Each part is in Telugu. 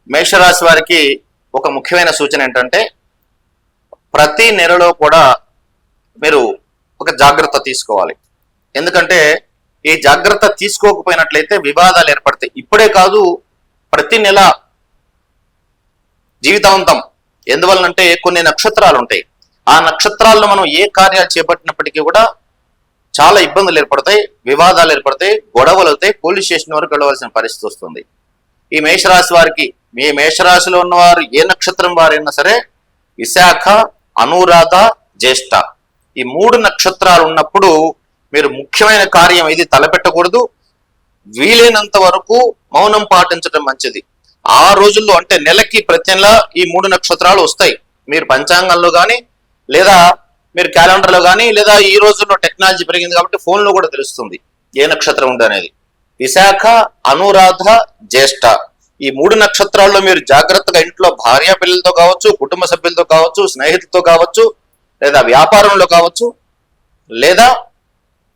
మేషరాశి వారికి ఒక ముఖ్యమైన సూచన ఏంటంటే ప్రతి నెలలో కూడా మీరు ఒక జాగ్రత్త తీసుకోవాలి. ఎందుకంటే ఈ జాగ్రత్త తీసుకోకపోయినట్లయితే వివాదాలు ఏర్పడతాయి. ఇప్పుడే కాదు, ప్రతి నెల జీవితాంతం. ఎందువల్లంటే కొన్ని నక్షత్రాలు ఉంటాయి. ఆ నక్షత్రాల్లో మనం ఏ కార్యాలు చేపట్టినప్పటికీ కూడా చాలా ఇబ్బందులు ఏర్పడతాయి, వివాదాలు ఏర్పడతాయి, గొడవలు అవుతాయి, పోలీస్ స్టేషన్ వరకు వెళ్ళవలసిన పరిస్థితి వస్తుంది. ఈ మేషరాశి వారికి, మీ మేషరాశిలో ఉన్నవారు ఏ నక్షత్రం వారైనా సరే, విశాఖ, అనురాధ, జ్యేష్ఠ ఈ 3 నక్షత్రాలు ఉన్నప్పుడు మీరు ముఖ్యమైన కార్యం ఇది తలపెట్టకూడదు. వీలైనంత వరకు మౌనం పాటించడం మంచిది. ఆ రోజుల్లో అంటే నెలకి ప్రతి నెల ఈ 3 నక్షత్రాలు వస్తాయి. మీరు పంచాంగంలో కానీ లేదా మీరు క్యాలెండర్లో కానీ లేదా ఈ రోజుల్లో టెక్నాలజీ పెరిగింది కాబట్టి ఫోన్లో కూడా తెలుస్తుంది ఏ నక్షత్రం ఉంది అనేది. విశాఖ, అనురాధ, జ్యేష్ఠ ఈ 3 నక్షత్రాల్లో మీరు జాగ్రత్తగా ఇంట్లో భార్య పిల్లలతో కావచ్చు, కుటుంబ సభ్యులతో కావచ్చు, స్నేహితులతో కావచ్చు, లేదా వ్యాపారంలో కావచ్చు, లేదా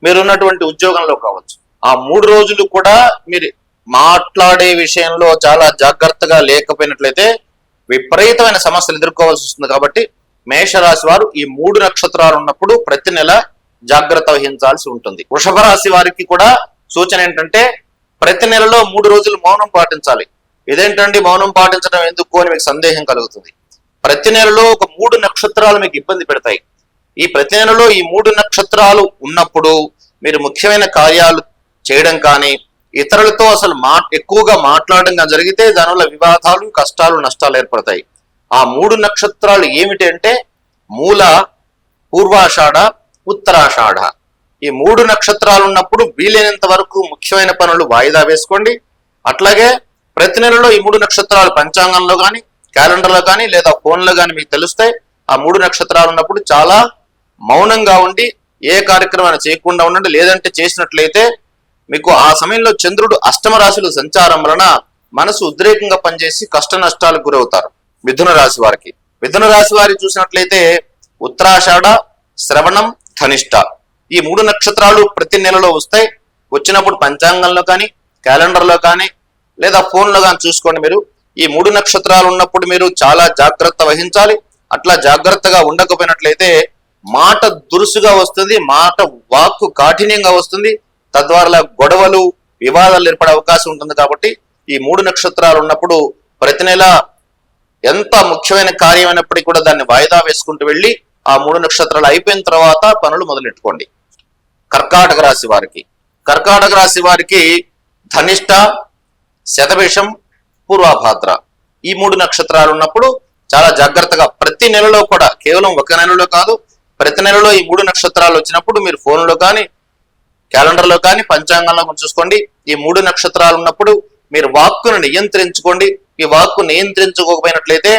మీరున్నటువంటి ఉద్యోగంలో కావచ్చు, ఆ 3 రోజులు కూడా మీరు మాట్లాడే విషయంలో చాలా జాగ్రత్తగా లేకపోయినట్లయితే విపరీతమైన సమస్యలు ఎదుర్కోవాల్సి వస్తుంది. కాబట్టి మేషరాశి వారు ఈ 3 నక్షత్రాలు ఉన్నప్పుడు ప్రతి నెల జాగ్రత్త వహించాల్సి ఉంటుంది. వృషభ రాశి వారికి కూడా సూచన ఏంటంటే ప్రతి నెలలో 3 రోజులు మౌనం పాటించాలి. ఇదేంటండి మౌనం పాటించడం ఎందుకు అని మీకు సందేహం కలుగుతుంది. ప్రతి నెలలో ఒక 3 నక్షత్రాలు మీకు ఇబ్బంది పెడతాయి. ఈ ప్రతి నెలలో ఈ 3 నక్షత్రాలు ఉన్నప్పుడు మీరు ముఖ్యమైన కార్యాలు చేయడం కానీ ఇతరులతో అసలు ఎక్కువగా మాట్లాడడం కానీ జరిగితే దానివల్ల వివాదాలు, కష్టాలు, నష్టాలు ఏర్పడతాయి. ఆ 3 నక్షత్రాలు ఏమిటి అంటే మూల, పూర్వాషాఢ, ఉత్తరాషాఢ ఈ 3 నక్షత్రాలు ఉన్నప్పుడు వీలైనంత వరకు ముఖ్యమైన పనులు వాయిదా వేసుకోండి. అట్లాగే ప్రతి నెలలో ఈ 3 నక్షత్రాలు పంచాంగంలో కానీ క్యాలెండర్లో కానీ లేదా ఫోన్లో కానీ మీకు తెలుస్తాయి. ఆ 3 నక్షత్రాలు ఉన్నప్పుడు చాలా మౌనంగా ఉండి ఏ కార్యక్రమాన్ని చేయకుండా ఉండండి. లేదంటే చేసినట్లయితే మీకు ఆ సమయంలో చంద్రుడు అష్టమ రాశిలో సంచారం వలన మనసు ఉద్రేకంగా పనిచేసి కష్ట నష్టాలకు గురవుతారు. మిథున రాశి వారికి, మిథున రాశి వారి చూసినట్లయితే ఉత్తరాషాఢ, శ్రవణం, ధనిష్ట ఈ 3 నక్షత్రాలు ప్రతి నెలలో వస్తాయి. వచ్చినప్పుడు పంచాంగంలో కానీ క్యాలెండర్లో కానీ లేదా ఫోన్లో కానీ చూసుకోండి. మీరు ఈ 3 నక్షత్రాలు ఉన్నప్పుడు మీరు చాలా జాగ్రత్త వహించాలి. అట్లా జాగ్రత్తగా ఉండకపోయినట్లయితే మాట దురుసుగా వస్తుంది, మాట వాక్కు కాఠిన్యంగా వస్తుంది. తద్వారా గొడవలు, వివాదాలు ఏర్పడే అవకాశం ఉంటుంది. కాబట్టి ఈ 3 నక్షత్రాలు ఉన్నప్పుడు ప్రతి నెల ఎంత ముఖ్యమైన కార్యం అయినప్పటికీ కూడా దాన్ని వాయిదా వేసుకుంటూ వెళ్ళి ఆ 3 నక్షత్రాలు అయిపోయిన తర్వాత పనులు మొదలెట్టుకోండి. కర్కాటక రాశి వారికి, కర్కాటక రాశి వారికి ధనిష్ట, శతభిషం, పూర్వభాద్ర ఈ 3 నక్షత్రాలు ఉన్నప్పుడు చాలా జాగ్రత్తగా ప్రతి నెలలో కూడా, కేవలం ఒక నెలలో కాదు, ప్రతి నెలలో ఈ 3 నక్షత్రాలు వచ్చినప్పుడు మీరు ఫోన్లో కానీ క్యాలెండర్లో కానీ పంచాంగంలో చూసుకోండి. ఈ 3 నక్షత్రాలు ఉన్నప్పుడు మీరు వాక్కును నియంత్రించుకోండి. ఈ వాక్కు నియంత్రించుకోకపోయినట్లయితే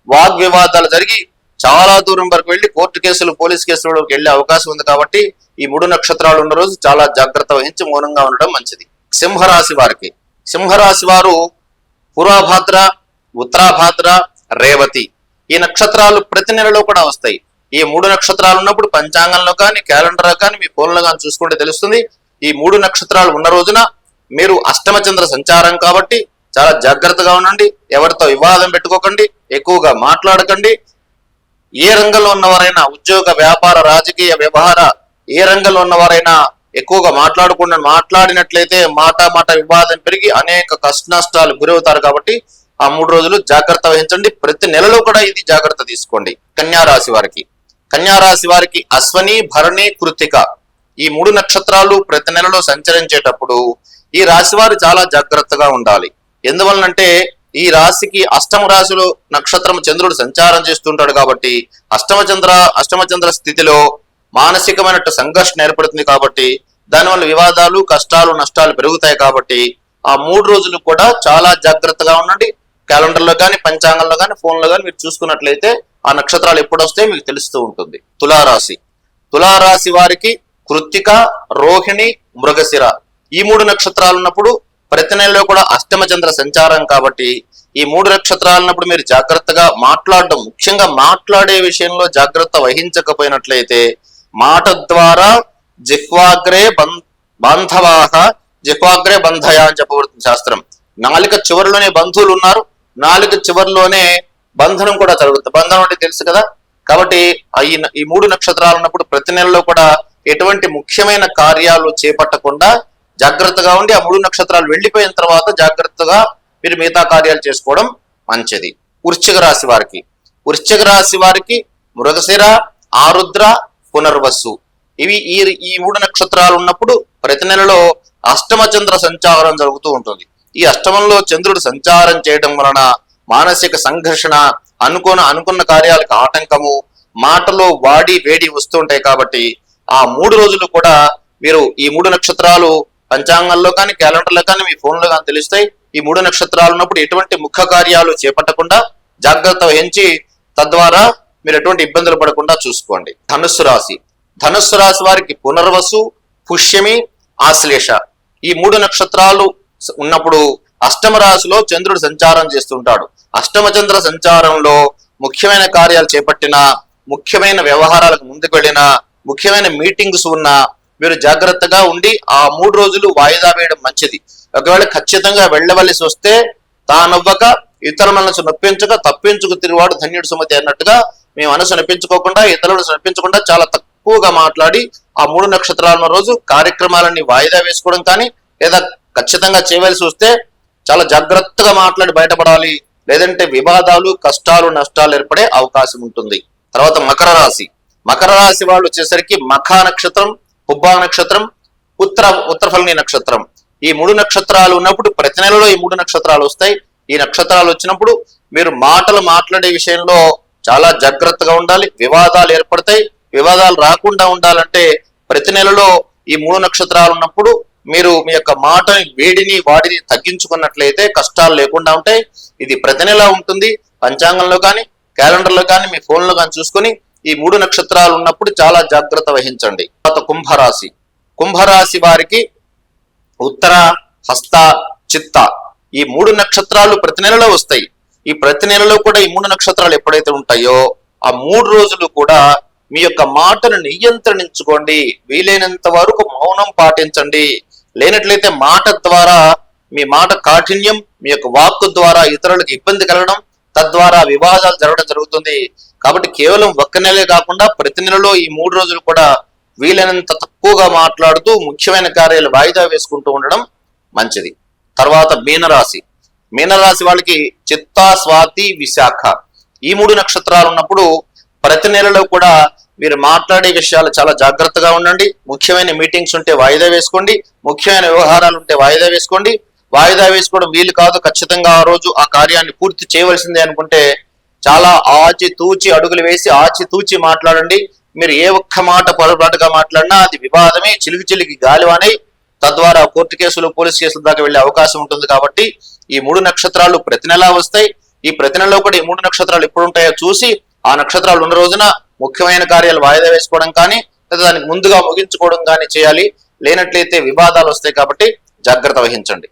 వాగ్వివాదాలు జరిగి చాలా దూరం వరకు వెళ్ళి కోర్టు కేసులు, పోలీస్ కేసులకు వెళ్లే అవకాశం ఉంది. కాబట్టి ఈ 3 నక్షత్రాలు ఉన్న రోజు చాలా జాగ్రత్త వహించి మౌనంగా ఉండడం మంచిది. సింహరాశి వారికి, సింహరాశి వారు పూర్వభాద్ర, ఉత్తరాభాద్ర, రేవతి ఈ నక్షత్రాలు ప్రతి నెలలో కూడా వస్తాయి. ఈ 3 నక్షత్రాలు ఉన్నప్పుడు పంచాంగంలో కానీ క్యాలెండర్లో కానీ మీ ఫోన్లో కానీ చూసుకుంటే తెలుస్తుంది. ఈ 3 నక్షత్రాలు ఉన్న రోజున మీరు అష్టమ చంద్ర సంచారం కాబట్టి చాలా జాగ్రత్తగా ఉండండి. ఎవరితో వివాదం పెట్టుకోకండి, ఎక్కువగా మాట్లాడకండి. ఏ రంగంలో ఉన్నవారైనా, ఉద్యోగ, వ్యాపార, రాజకీయ, వ్యవహార ఏ రంగంలో ఉన్నవారైనా ఎక్కువగా మాట్లాడినట్లయితే మాట వివాదం పెరిగి అనేక కష్ట నష్టాలు గురవుతారు. కాబట్టి ఆ 3 రోజులు జాగ్రత్త వహించండి. ప్రతి నెలలో కూడా ఇది జాగ్రత్త తీసుకోండి. కన్యా రాశి వారికి, కన్యా రాశి వారికి అశ్వని, భరణి, కృత్తిక ఈ 3 నక్షత్రాలు ప్రతి నెలలో సంచరించేటప్పుడు ఈ రాశి వారు చాలా జాగ్రత్తగా ఉండాలి. ఎందువలనంటే ఈ రాశికి అష్టమ రాశిలో నక్షత్రం చంద్రుడు సంచారం చేస్తుంటాడు. కాబట్టి అష్టమ చంద్ర స్థితిలో మానసికమైన సంఘర్షణ ఏర్పడుతుంది. కాబట్టి దానివల్ల వివాదాలు, కష్టాలు, నష్టాలు పెరుగుతాయి. కాబట్టి ఆ 3 రోజులు కూడా చాలా జాగ్రత్తగా ఉండండి. క్యాలెండర్లో కానీ పంచాంగంలో కానీ ఫోన్లో కానీ మీరు చూసుకున్నట్లయితే ఆ నక్షత్రాలు ఎప్పుడు వస్తాయో మీకు తెలుస్తూ ఉంటుంది. తులారాశి, తులారాశి వారికి కృత్తిక, రోహిణి, మృగశిర ఈ 3 నక్షత్రాలు ఉన్నప్పుడు ప్రతి నెలలో కూడా అష్టమ చంద్ర సంచారం. కాబట్టి ఈ 3 నక్షత్రాలు ఉన్నప్పుడు మీరు జాగ్రత్తగా మాట్లాడడం, ముఖ్యంగా మాట్లాడే విషయంలో జాగ్రత్త వహించకపోయినట్లయితే మాట ద్వారా జిహ్వాగ్రే బంధవాహ జిహ్వాగ్రే బంధయ అని చెప్పబడుతుంది శాస్త్రం. నాలిక చివరిలోనే బంధువులు ఉన్నారు. నాలుగు చివర్లోనే బంధనం కూడా జరుగుతుంది. బంధనం అంటే తెలుసు కదా. కాబట్టి ఈ 3 నక్షత్రాలు ఉన్నప్పుడు ప్రతి నెలలో కూడా ఎటువంటి ముఖ్యమైన కార్యాలు చేపట్టకుండా జాగ్రత్తగా ఉండి ఆ 3 నక్షత్రాలు వెళ్ళిపోయిన తర్వాత జాగ్రత్తగా మీరు మిగతా కార్యాలు చేసుకోవడం మంచిది. వృశ్చిక రాశి వారికి మృగశిర, ఆరుద్ర, పునర్వసు ఇవి ఈ 3 నక్షత్రాలు ఉన్నప్పుడు ప్రతి నెలలో అష్టమ చంద్ర సంచారం జరుగుతూ ఉంటుంది. ఈ అష్టమంలో చంద్రుడు సంచారం చేయడం వలన మానసిక సంఘర్షణ, అనుకున్న కార్యాలకు ఆటంకము, మాటలో వాడి వేడి వస్తూ ఉంటాయి. కాబట్టి ఆ 3 రోజులు కూడా మీరు ఈ 3 నక్షత్రాలు పంచాంగంలో కానీ క్యాలెండర్లో కానీ మీ ఫోన్లో కానీ తెలుస్తాయి. ఈ 3 నక్షత్రాలు ఉన్నప్పుడు ఎటువంటి ముఖ్య కార్యాలు చేపట్టకుండా జాగ్రత్త వహించి తద్వారా మీరు ఎటువంటి ఇబ్బందులు పడకుండా చూసుకోండి. ధనుస్సు రాశి వారికి పునర్వసు, పుష్యమి, ఆశ్లేష ఈ 3 నక్షత్రాలు ఉన్నప్పుడు అష్టమ రాశిలో చంద్రుడు సంచారం చేస్తుంటాడు. అష్టమ చంద్ర సంచారంలో ముఖ్యమైన కార్యాలు చేపట్టిన, ముఖ్యమైన వ్యవహారాలకు ముందుకు వెళ్ళిన, ముఖ్యమైన మీటింగ్స్ ఉన్నా మీరు జాగ్రత్తగా ఉండి ఆ 3 రోజులు వాయిదా వేయడం మంచిది. ఒకవేళ ఖచ్చితంగా వెళ్ళవలసి వస్తే తానవ్వక ఇతర మనసు నొప్పించక తప్పించుకు తిరిగివాడు ధన్యుడు సుమతి అన్నట్టుగా మీ మనసు నొప్పించుకోకుండా ఇతరులు నొప్పించకుండా చాలా తక్కువగా మాట్లాడి ఆ 3 నక్షత్రాల రోజు కార్యక్రమాలన్నీ వాయిదా వేసుకోవడం కానీ లేదా ఖచ్చితంగా చేయవలసి వస్తే చాలా జాగ్రత్తగా మాట్లాడి బయటపడాలి. లేదంటే వివాదాలు, కష్టాలు, నష్టాలు ఏర్పడే అవకాశం ఉంటుంది. తర్వాత మకర రాశి వాళ్ళు వచ్చేసరికి మఖా నక్షత్రం, పుబ్బా నక్షత్రం, ఉత్తరఫల్ని నక్షత్రం ఈ 3 నక్షత్రాలు ఉన్నప్పుడు ప్రతి నెలలో ఈ 3 నక్షత్రాలు వస్తాయి. ఈ నక్షత్రాలు వచ్చినప్పుడు మీరు మాటలు మాట్లాడే విషయంలో చాలా జాగ్రత్తగా ఉండాలి. వివాదాలు ఏర్పడతాయి. వివాదాలు రాకుండా ఉండాలంటే ప్రతి నెలలో ఈ 3 నక్షత్రాలు ఉన్నప్పుడు మీరు మీ యొక్క మాటని వాడిని తగ్గించుకున్నట్లయితే కష్టాలు లేకుండా ఉంటాయి. ఇది ప్రతి నెల ఉంటుంది. పంచాంగంలో కానీ క్యాలెండర్లో కానీ మీ ఫోన్లో కానీ చూసుకొని ఈ 3 నక్షత్రాలు ఉన్నప్పుడు చాలా జాగ్రత్త వహించండి. తర్వాత కుంభరాశి వారికి ఉత్తర, హస్త, చిత్త ఈ 3 నక్షత్రాలు ప్రతి నెలలో వస్తాయి. ఈ ప్రతి నెలలో కూడా ఈ 3 నక్షత్రాలు ఎప్పుడైతే ఉంటాయో ఆ 3 రోజులు కూడా మీ యొక్క మాటను నియంత్రించుకోండి. వీలైనంత వరకు మౌనం పాటించండి. లేనట్లయితే మాట ద్వారా మీ మాట కాఠిన్యం, మీ యొక్క వాక్కు ద్వారా ఇతరులకు ఇబ్బంది కలగడం, తద్వారా వివాదాలు జరగడం జరుగుతుంది. కాబట్టి కేవలం ఒక్క నెలే కాకుండా ప్రతి నెలలో ఈ 3 రోజులు కూడా వీలైనంత తక్కువగా మాట్లాడుతూ ముఖ్యమైన కార్యాలు వాయిదా వేసుకుంటూ ఉండడం మంచిది. తర్వాత మీనరాశి వాళ్ళకి చిత్త, స్వాతి, విశాఖ ఈ 3 నక్షత్రాలు ఉన్నప్పుడు ప్రతి నెలలో కూడా మీరు మాట్లాడే విషయాలు చాలా జాగ్రత్తగా ఉండండి. ముఖ్యమైన మీటింగ్స్ ఉంటే వాయిదా వేసుకోండి. ముఖ్యమైన వ్యవహారాలు ఉంటే వాయిదా వేసుకోండి. వాయిదా వేసుకోవడం వీలు కాదు, ఖచ్చితంగా ఆ రోజు ఆ కార్యాన్ని పూర్తి చేయవలసిందే అనుకుంటే చాలా ఆచితూచి అడుగులు వేసి ఆచితూచి మాట్లాడండి. మీరు ఏ ఒక్క మాట పొరపాటుగా మాట్లాడినా అది వివాదమే, చిలికి గాలివానై తద్వారా కోర్టు కేసులు, పోలీస్ కేసుల దాకా వెళ్లే అవకాశం ఉంటుంది. కాబట్టి ఈ 3 నక్షత్రాలు ప్రతి నెలా వస్తాయి. ఈ ప్రతి నెలలో కూడా ఈ 3 నక్షత్రాలు ఎప్పుడు ఉంటాయో చూసి ఆ నక్షత్రాలు ఉన్న రోజున ముఖ్యమైన కార్యాలు వాయిదా వేసుకోవడం కానీ లేదా దానికి ముందుగా ముగించుకోవడం కానీ చేయాలి. లేనట్లయితే వివాదాలు వస్తాయి. కాబట్టి జాగ్రత్త వహించండి.